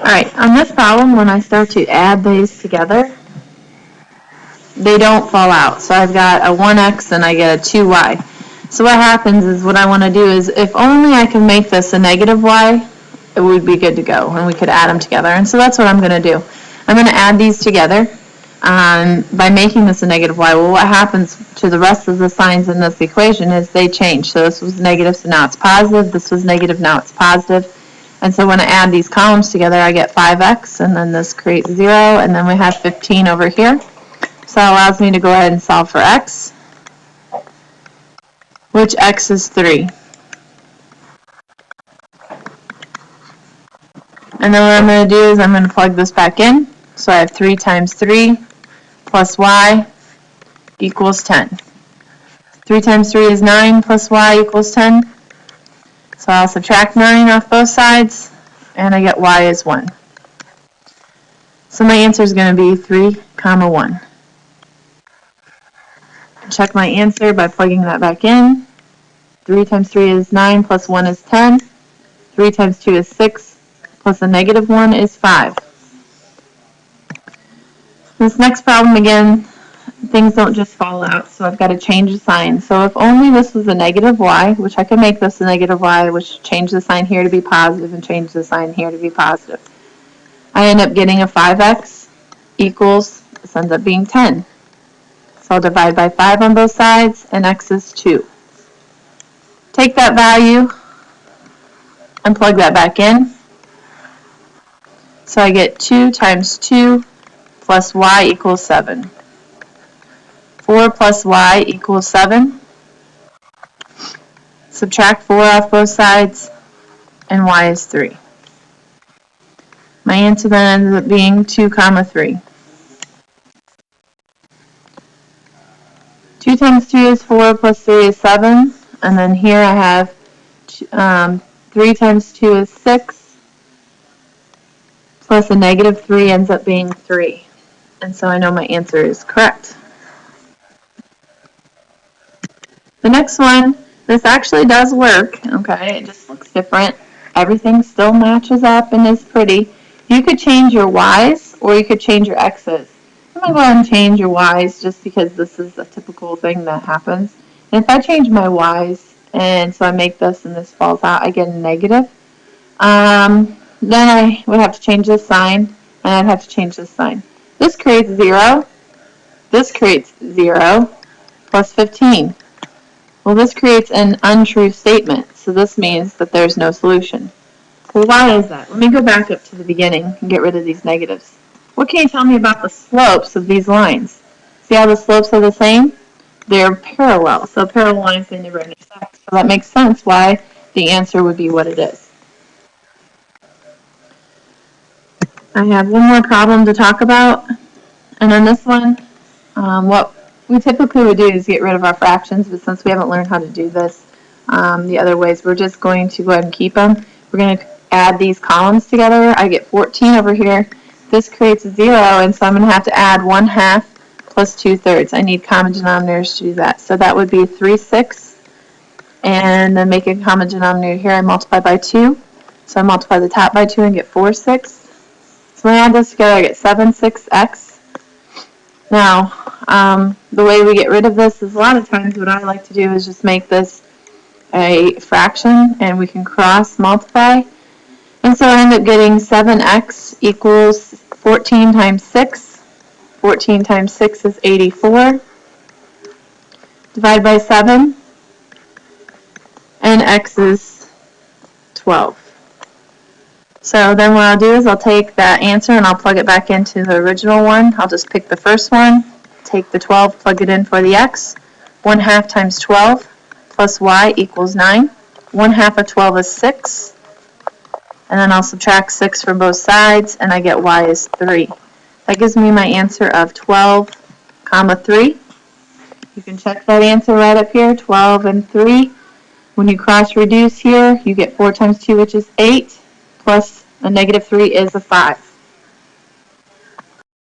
Alright, on this problem, when I start to add these together, they don't fall out. So I've got a 1x and I get a 2y. So what happens is, what I want to do is, if only I can make this a negative y, it would be good to go, and we could add them together. And so that's what I'm going to do. I'm going to add these together by making this a negative y. Well, what happens to the rest of the signs in this equation is they change. So this was negative, so now it's positive. This was negative, now it's positive. And so when I add these columns together, I get 5x, and then this creates 0, and then we have 15 over here. So that allows me to go ahead and solve for x, which x is 3. And then what I'm going to do is I'm going to plug this back in. So I have 3 times 3 plus y equals 10. 3 times 3 is 9 plus y equals 10. So I'll subtract 9 off both sides, and I get y is 1. So my answer is going to be 3, 1. Check my answer by plugging that back in. 3 times 3 is 9 plus 1 is 10. 3 times 2 is 6 plus a negative 1 is 5. This next problem, again, things don't just fall out, so I've got to change the sign. So if only this was a negative y, which I could make this a negative y, which change the sign here to be positive and change the sign here to be positive. I end up getting a 5x equals, this ends up being 10. So I'll divide by 5 on both sides, and x is 2. Take that value and plug that back in. So I get 2 times 2 plus y equals 7. 4 plus y equals 7. Subtract 4 off both sides, and y is 3. My answer then ends up being 2, 3. 2 times 2 is 4 plus 3 is 7. And then here I have 3 times 2 is 6. Plus a negative 3 ends up being 3. And so I know my answer is correct. The next one, this actually does work, okay? It just looks different. Everything still matches up and is pretty. You could change your y's or you could change your x's. I'm going to go ahead and change your y's just because this is a typical thing that happens. And if I change my y's, and so I make this and this falls out, I get a negative. Then I would have to change this sign, and I'd have to change this sign. This creates 0. This creates 0 plus 15. Well, this creates an untrue statement, so this means that there's no solution. Well, why is that? Let me go back up to the beginning and get rid of these negatives. What can you tell me about the slopes of these lines? See how the slopes are the same? They're parallel, so parallel lines, they never intersect. So that makes sense why the answer would be what it is. I have one more problem to talk about, and on this one, what we typically would do is get rid of our fractions, but since we haven't learned how to do this the other ways, we're just going to go ahead and keep them. We're going to add these columns together. I get 14 over here. This creates 0, and so I'm going to have to add 1/2 plus 2/3. I need common denominators to do that. So that would be 3/6, and then make a common denominator here. I multiply by 2. So I multiply the top by 2 and get 4/6. So when I add this together, I get 7/6x. Now, the way we get rid of this is a lot of times what I like to do is just make this a fraction, and we can cross multiply. And so I end up getting 7x equals 14 times 6. 14 times 6 is 84. Divide by 7, and x is 12. So then what I'll do is I'll take that answer and I'll plug it back into the original one. I'll just pick the first one, take the 12, plug it in for the x. 1/2 times 12 plus y equals 9. 1/2 of 12 is 6. And then I'll subtract 6 from both sides, and I get y is 3. That gives me my answer of 12, 3. You can check that answer right up here, 12 and 3. When you cross reduce here, you get 4 times 2, which is 8, plus a negative 3 is a 5.